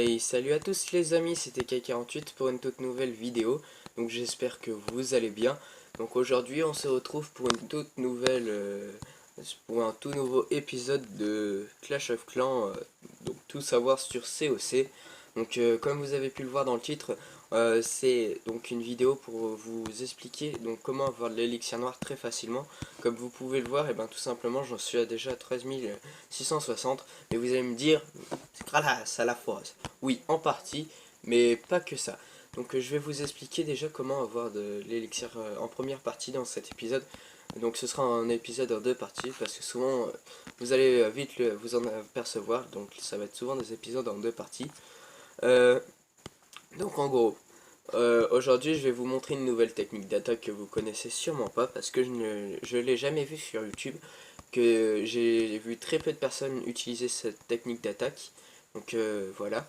Hey, salut à tous les amis, c'était K48 pour une toute nouvelle vidéo. Donc j'espère que vous allez bien. Donc aujourd'hui on se retrouve pour une toute nouvelle, pour un tout nouveau épisode de Clash of Clans. Donc tout savoir sur COC. Donc comme vous avez pu le voir dans le titre, c'est donc une vidéo pour vous expliquer donc comment avoir de l'élixir noir très facilement. Comme vous pouvez le voir, et ben tout simplement j'en suis à déjà 13 660. Mais vous allez me dire, c'est grâce à la force. Oui, en partie, mais pas que ça. Donc je vais vous expliquer déjà comment avoir de l'élixir en première partie dans cet épisode. Donc ce sera un épisode en deux parties parce que souvent vous allez vite vous en apercevoir. Donc ça va être souvent des épisodes en deux parties. Euh, donc en gros, aujourd'hui je vais vous montrer une nouvelle technique d'attaque que vous connaissez sûrement pas parce que je l'ai jamais vue sur YouTube, que j'ai vu très peu de personnes utiliser cette technique d'attaque. Donc voilà.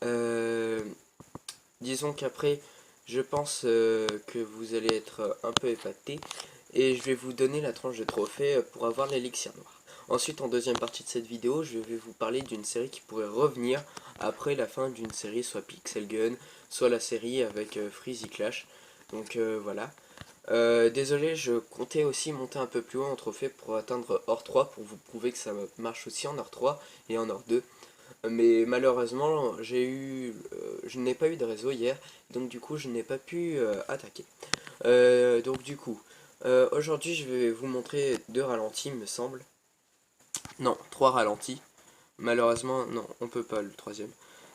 Euh, Disons qu'après, je pense que vous allez être un peu épaté et je vais vous donner la tranche de trophée pour avoir l'élixir noir. Ensuite, en deuxième partie de cette vidéo, je vais vous parler d'une série qui pourrait revenir après la fin d'une série, soit Pixel Gun, soit la série avec Freezy Clash. Donc voilà. Désolé, je comptais aussi monter un peu plus haut en trophée pour atteindre Or 3 pour vous prouver que ça marche aussi en Or 3 et en Or 2. Mais malheureusement, je n'ai pas eu de réseau hier, donc du coup, je n'ai pas pu attaquer. Donc du coup, aujourd'hui, je vais vous montrer deux ralentis, me semble. Non, trois ralentis. Malheureusement, non, on peut pas le troisième.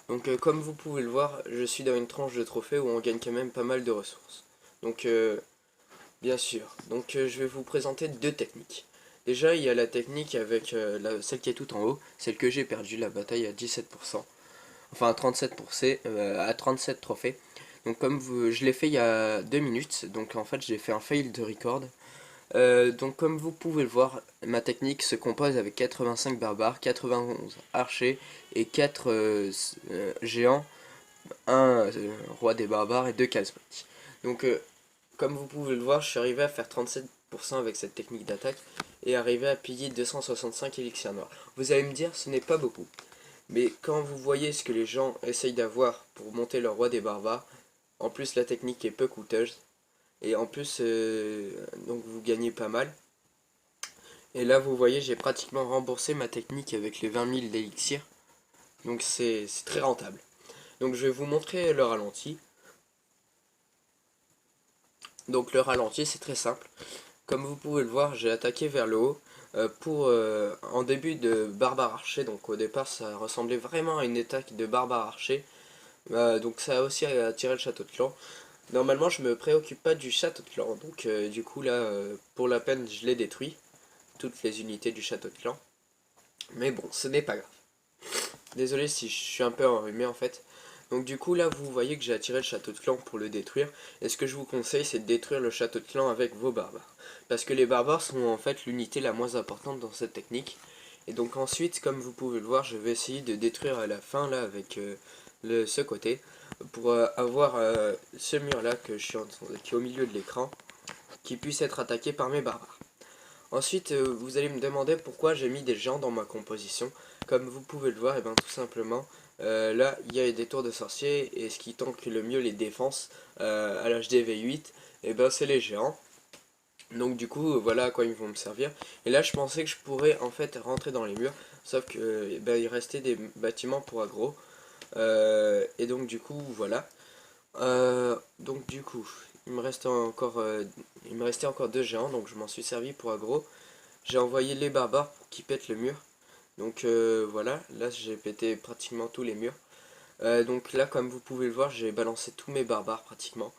Donc comme vous pouvez le voir, je suis dans une tranche de trophée où on gagne quand même pas mal de ressources. Donc bien sûr. Donc je vais vous présenter deux techniques. Déjà, il y a la technique avec celle qui est tout en haut, celle que j'ai perdu la bataille à 17%. Enfin à 37%, à 37 trophées. Donc comme je l'ai fait il y a 2 minutes, donc en fait j'ai fait un fail de record. Donc comme vous pouvez le voir, ma technique se compose avec 85 barbares, 91 archers et 4 géants, un roi des barbares et 2 charismatiques. Donc comme vous pouvez le voir, je suis arrivé à faire 37% avec cette technique d'attaque et arrivé à piller 265 élixirs noirs. Vous allez me dire, ce n'est pas beaucoup. Mais quand vous voyez ce que les gens essayent d'avoir pour monter leur roi des barbares, en plus la technique est peu coûteuse, et en plus donc vous gagnez pas mal. Et là vous voyez j'ai pratiquement remboursé ma technique avec les 20 000 d'élixir, donc c'est très rentable. Donc je vais vous montrer le ralenti. Donc le ralenti c'est très simple. Comme vous pouvez le voir, j'ai attaqué vers le haut en début de barbare archer. Donc au départ ça ressemblait vraiment à une attaque de barbare archer. Donc ça a aussi attiré le château de clan. Normalement je me préoccupe pas du château de clan, donc du coup là pour la peine je l'ai détruit, toutes les unités du château de clan. Mais bon, ce n'est pas grave. Désolé si je suis un peu enrhumé en fait. Donc du coup là vous voyez que j'ai attiré le château de clan pour le détruire. Et ce que je vous conseille c'est de détruire le château de clan avec vos barbares. Parce que les barbares sont en fait l'unité la moins importante dans cette technique. Et donc ensuite comme vous pouvez le voir je vais essayer de détruire à la fin là avec ce côté. Pour avoir ce mur là qui est au milieu de l'écran. Qui puisse être attaqué par mes barbares. Ensuite, vous allez me demander pourquoi j'ai mis des géants dans ma composition. Comme vous pouvez le voir, et bien tout simplement, là il y a des tours de sorciers et ce qui tank le mieux les défenses à l'HDV8, et ben c'est les géants. Donc du coup, voilà à quoi ils vont me servir. Et là, je pensais que je pourrais en fait rentrer dans les murs, sauf que il restait des bâtiments pour aggro. Et donc du coup, voilà. Donc du coup, il me restait encore deux géants, donc je m'en suis servi pour aggro. J'ai envoyé les barbares pour qu'ils pètent le mur. Donc voilà, là j'ai pété pratiquement tous les murs. Donc là, comme vous pouvez le voir, j'ai balancé tous mes barbares pratiquement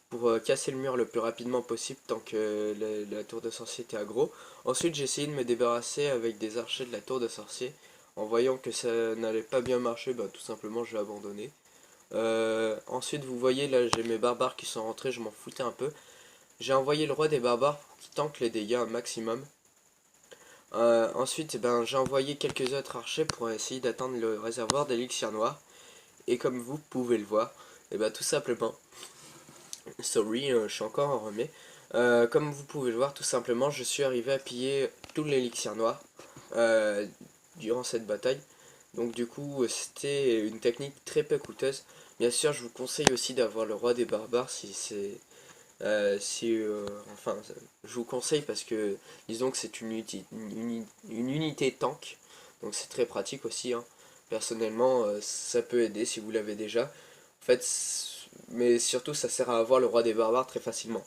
pour casser le mur le plus rapidement possible tant que la tour de sorcier était aggro. Ensuite, j'ai essayé de me débarrasser avec des archers de la tour de sorcier. En voyant que ça n'allait pas bien marcher, bah, tout simplement j'ai abandonné. Ensuite, vous voyez là, j'ai mes barbares qui sont rentrés, je m'en foutais un peu. J'ai envoyé le roi des barbares pour qu'il tank les dégâts un maximum. Ensuite, j'ai envoyé quelques autres archers pour essayer d'atteindre le réservoir d'élixir noir. Et comme vous pouvez le voir, tout simplement, sorry, je suis encore en remet. Comme vous pouvez le voir, tout simplement, je suis arrivé à piller tout l'élixir noir durant cette bataille. Donc du coup c'était une technique très peu coûteuse. Bien sûr je vous conseille aussi d'avoir le roi des barbares si c'est enfin je vous conseille parce que disons que c'est une unité tank, donc c'est très pratique aussi hein. Personnellement ça peut aider si vous l'avez déjà en fait, mais surtout ça sert à avoir le roi des barbares très facilement.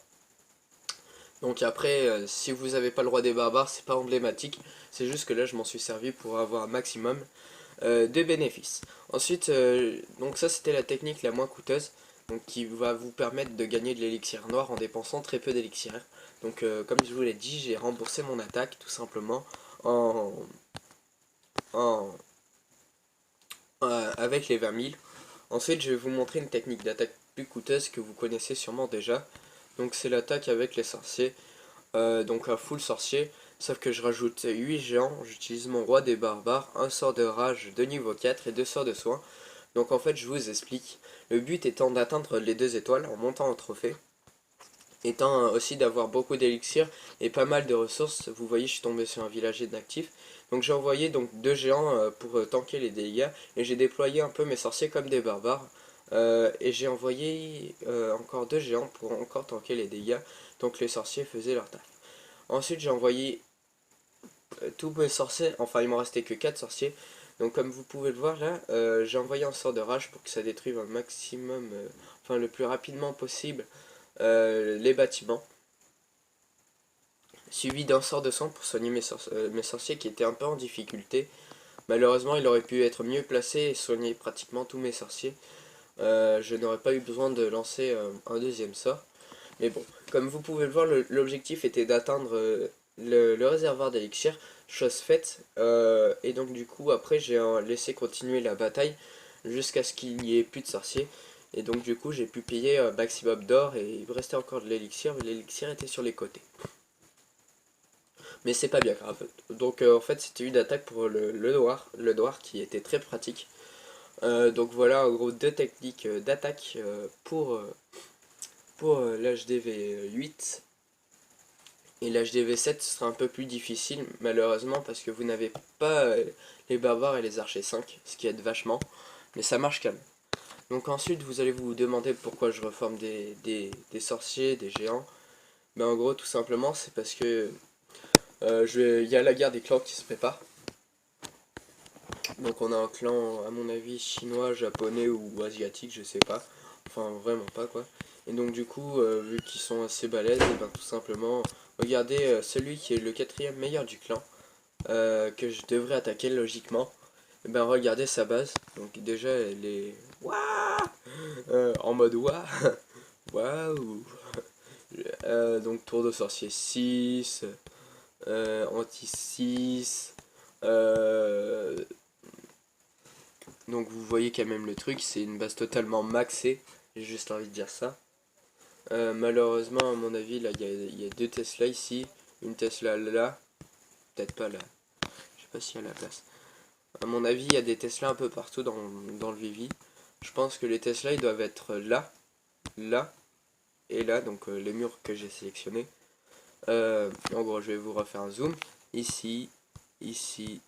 Donc après si vous n'avez pas le roi des barbares c'est pas emblématique, c'est juste que là je m'en suis servi pour avoir un maximum de bénéfices. Ensuite, donc ça c'était la technique la moins coûteuse, donc qui va vous permettre de gagner de l'élixir noir en dépensant très peu d'élixir. Donc comme je vous l'ai dit, j'ai remboursé mon attaque tout simplement en, en avec les 20 000. Ensuite, je vais vous montrer une technique d'attaque plus coûteuse que vous connaissez sûrement déjà. Donc c'est l'attaque avec les sorciers, donc un full sorcier. Sauf que je rajoute 8 géants, j'utilise mon roi des barbares, un sort de rage de niveau 4 et 2 sorts de soin. Donc en fait je vous explique, le but étant d'atteindre les 2 étoiles en montant au trophée, étant aussi d'avoir beaucoup d'élixir et pas mal de ressources. Vous voyez je suis tombé sur un villager d'actifs, donc j'ai envoyé donc 2 géants pour tanker les dégâts, et j'ai déployé un peu mes sorciers comme des barbares, et j'ai envoyé encore 2 géants pour encore tanker les dégâts, donc les sorciers faisaient leur taf. Ensuite j'ai envoyé tous mes sorciers, enfin il m'en restait que 4 sorciers. Donc comme vous pouvez le voir là, j'ai envoyé un sort de rage pour que ça détruise un maximum, enfin le plus rapidement possible, les bâtiments. Suivi d'un sort de sang pour soigner mes sorciers qui étaient un peu en difficulté. Malheureusement il aurait pu être mieux placé et soigner pratiquement tous mes sorciers. Je n'aurais pas eu besoin de lancer un deuxième sort. Mais bon, comme vous pouvez le voir, l'objectif était d'atteindre le réservoir d'élixir, chose faite. Et donc du coup, après, j'ai laissé continuer la bataille jusqu'à ce qu'il n'y ait plus de sorciers. Et donc du coup, j'ai pu payer un maximum d'or et il me restait encore de l'élixir, mais l'élixir était sur les côtés. Mais c'est pas bien grave. Donc en fait, c'était une attaque pour le noir qui était très pratique. Donc voilà, en gros, deux techniques d'attaque pour l'HDV 8. Et l'HDV 7 sera un peu plus difficile, malheureusement, parce que vous n'avez pas les barbares et les archers 5, ce qui aide vachement, mais ça marche quand même. Donc ensuite, vous allez vous demander pourquoi je reforme des sorciers, des géants. Ben en gros, tout simplement, c'est parce que il y a la guerre des clans qui se prépare. Donc on a un clan, à mon avis, chinois, japonais ou asiatique, je sais pas. Enfin, vraiment pas, quoi. Et donc du coup, vu qu'ils sont assez balèzes, et ben tout simplement, regardez celui qui est le quatrième meilleur du clan, que je devrais attaquer logiquement. Et ben regardez sa base. Donc déjà elle est en mode waouh. Waouh. Donc tour de sorcier 6, anti 6. Donc vous voyez quand même le truc, c'est une base totalement maxée. J'ai juste envie de dire ça. Malheureusement à mon avis là il y a deux Tesla ici. Une Tesla là. Peut-être pas là. Je sais pas s'il y a la place. À mon avis, il y a des Tesla un peu partout dans le Vivi. Je pense que les Tesla, ils doivent être là, là et là, donc les murs que j'ai sélectionnés. En gros, je vais vous refaire un zoom. Ici, ici,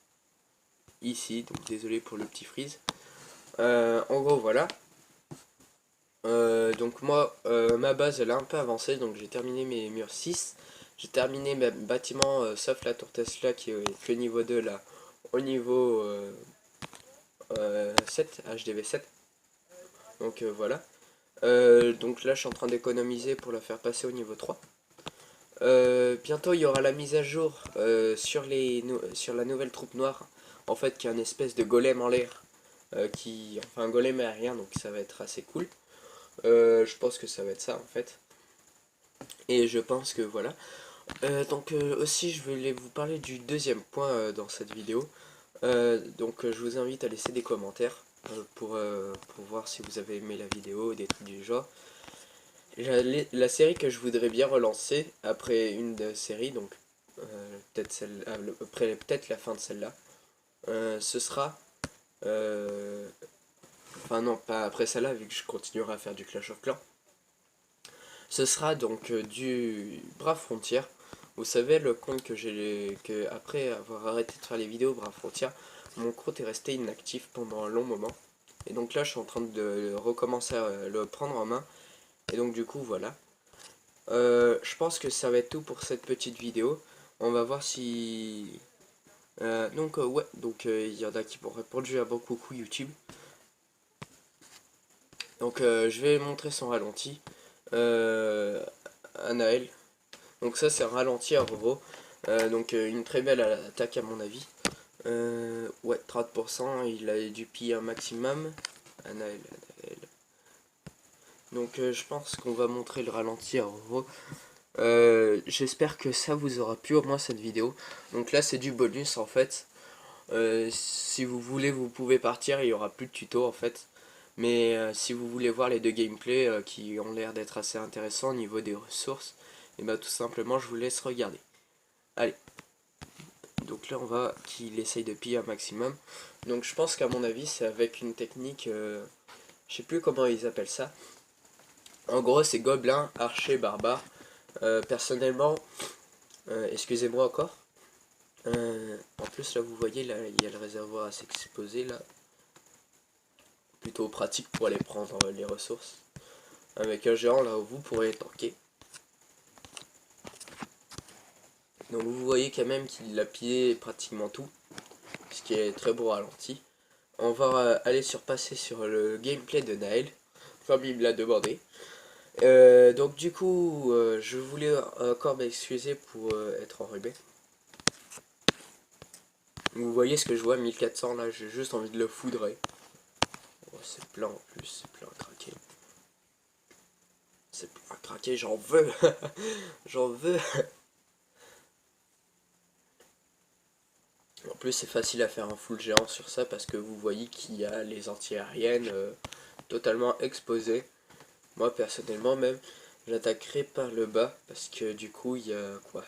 ici. Donc désolé pour le petit freeze. En gros, voilà. Donc moi, ma base, elle a un peu avancé. Donc j'ai terminé mes murs 6. J'ai terminé mes bâtiments, sauf la tour Tesla qui est que niveau 2 là. Au niveau 7, HDV 7. Donc voilà. Donc là je suis en train d'économiser pour la faire passer au niveau 3. Bientôt il y aura la mise à jour sur la nouvelle troupe noire. En fait qui est une espèce de golem en l'air. Enfin un golem aérien, donc ça va être assez cool. Je pense que ça va être ça en fait. Et je pense que voilà. Donc aussi je voulais vous parler du deuxième point dans cette vidéo. Donc je vous invite à laisser des commentaires pour voir si vous avez aimé la vidéo, des trucs du genre. La série que je voudrais bien relancer après une série, donc peut-être celle après peut-être la fin de celle-là, ce sera enfin non pas après celle-là vu que je continuerai à faire du Clash of Clans. Ce sera donc du Brave Frontier. Vous savez le compte que j'ai après avoir arrêté de faire les vidéos Brave Frontier, mon compte est resté inactif pendant un long moment. Et donc là je suis en train de recommencer à le prendre en main. Et donc du coup voilà. Je pense que ça va être tout pour cette petite vidéo. On va voir si... ouais, donc il y en a qui m'ont répondu à bon coucou YouTube. Donc je vais montrer son ralenti à Naël. Donc ça c'est un ralenti à Roro. Donc une très belle attaque à mon avis. Ouais, 30%, il a du piller un maximum. À Naël. Donc je pense qu'on va montrer le ralenti à Roro. J'espère que ça vous aura plu au moins cette vidéo. Donc là c'est du bonus en fait. Si vous voulez vous pouvez partir, il n'y aura plus de tuto en fait. Mais si vous voulez voir les deux gameplays qui ont l'air d'être assez intéressants au niveau des ressources, et bah tout simplement je vous laisse regarder. Allez. Donc là on va qu'il essaye de piller un maximum. Donc je pense qu'à mon avis c'est avec une technique, je sais plus comment ils appellent ça. En gros c'est gobelin, archer, barbare. Personnellement, excusez-moi encore. En plus là vous voyez là il y a le réservoir à s'exposer là. Plutôt pratique pour aller prendre les ressources. Avec un géant là où vous pourrez tanker. Donc vous voyez quand même qu'il a pillé pratiquement tout. Ce qui est très beau ralenti. On va aller passer sur le gameplay de Naël. Comme il me l'a demandé. Donc du coup je voulais encore m'excuser pour être enrhumé. Vous voyez ce que je vois, 1400 là, j'ai juste envie de le foudrer. Oh, c'est plein en plus, c'est plein à craquer. C'est plein à craquer, j'en veux. J'en veux. En plus c'est facile à faire un full géant sur ça parce que vous voyez qu'il y a les anti-aériennes totalement exposées. Moi personnellement même, j'attaquerai par le bas parce que du coup il y a quoi?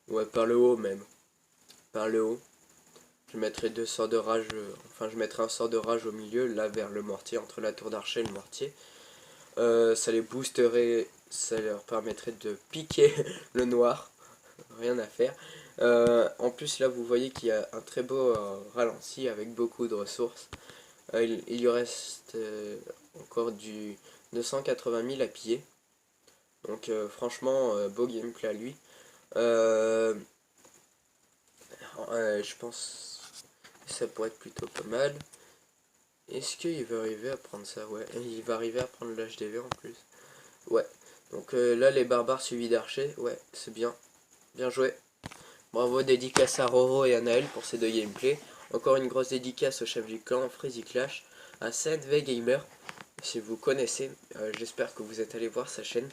Ouais, par le haut même. Par le haut. Je mettrai deux sorts de rage, enfin je mettrai un sort de rage au milieu, là vers le mortier, entre la tour d'archer et le mortier. Ça les boosterait, ça leur permettrait de piquer le noir, rien à faire. En plus là vous voyez qu'il y a un très beau ralenti avec beaucoup de ressources. Il lui reste encore du 280 000 à piller. Donc franchement beau gameplay à lui. Je pense que ça pourrait être plutôt pas mal. Est-ce qu'il va arriver à prendre ça? Ouais, il va arriver à prendre l'HDV en plus. Ouais, donc là les barbares suivis d'archer, ouais, c'est bien. Bien joué. Bravo, dédicace à Roro et à Naël pour ces deux gameplays. Encore une grosse dédicace au chef du clan, Freezy Clash, à SNV Gamer. Si vous connaissez, j'espère que vous êtes allé voir sa chaîne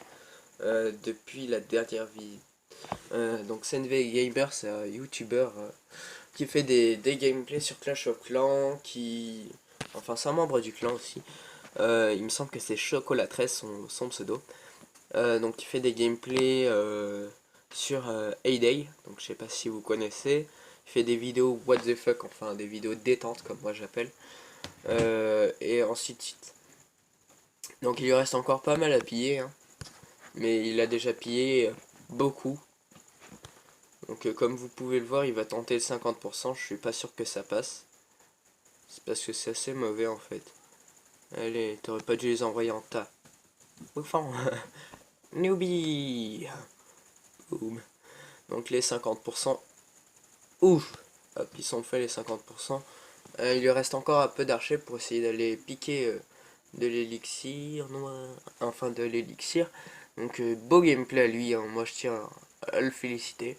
depuis la dernière vie. Donc SNV Gamer, c'est un YouTuber qui fait des gameplays sur Clash of Clans, qui... Enfin, c'est un membre du clan aussi. Il me semble que c'est Chocolat 13 son pseudo. Donc il fait des gameplays sur Hay-Day, donc je sais pas si vous connaissez. Il fait des vidéos what the fuck, enfin des vidéos détente comme moi j'appelle. Et ainsi de suite. Donc il lui reste encore pas mal à piller, hein, mais il a déjà pillé beaucoup. Donc comme vous pouvez le voir, il va tenter le 50%, je suis pas sûr que ça passe. C'est parce que c'est assez mauvais en fait. Allez, t'aurais pas dû les envoyer en tas. Enfin, newbie. Boom. Donc les 50%. Ouf. Hop, ils sont faits les 50%. Il lui reste encore un peu d'archer pour essayer d'aller piquer de l'élixir noir. Enfin de l'élixir. Donc beau gameplay à lui, hein. Moi je tiens à le féliciter.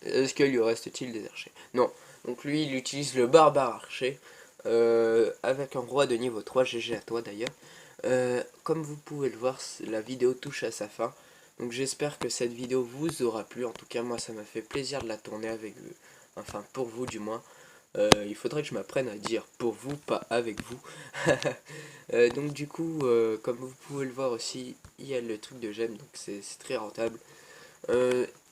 Est-ce qu'il lui reste-t-il des archers? Non. Donc lui il utilise le barbare archer. Avec un roi de niveau 3, GG à toi d'ailleurs. Comme vous pouvez le voir, la vidéo touche à sa fin. Donc j'espère que cette vidéo vous aura plu. En tout cas moi ça m'a fait plaisir de la tourner avec vous. Enfin pour vous du moins. Il faudrait que je m'apprenne à dire pour vous, pas avec vous. Donc du coup, comme vous pouvez le voir aussi, il y a le truc de j'aime, donc c'est très rentable.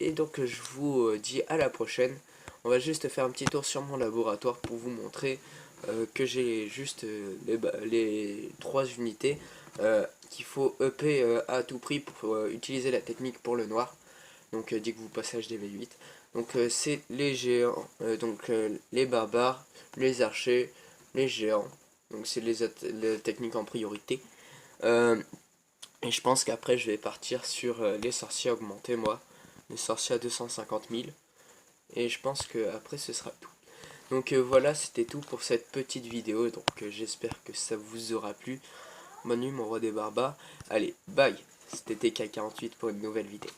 Et donc je vous dis à la prochaine. On va juste faire un petit tour sur mon laboratoire pour vous montrer que j'ai juste les 3 unités qu'il faut EP à tout prix pour utiliser la technique pour le noir. Donc dès que vous passez HDV8. Donc c'est les géants, les barbares, les archers, les géants. Donc c'est les techniques en priorité. Et je pense qu'après je vais partir sur les sorciers augmentés, moi. Les sorciers à 250 000. Et je pense que après ce sera tout. Donc voilà, c'était tout pour cette petite vidéo. Donc j'espère que ça vous aura plu. Bonne nuit mon roi des barbares. Allez, bye. C'était TK48 pour une nouvelle vidéo.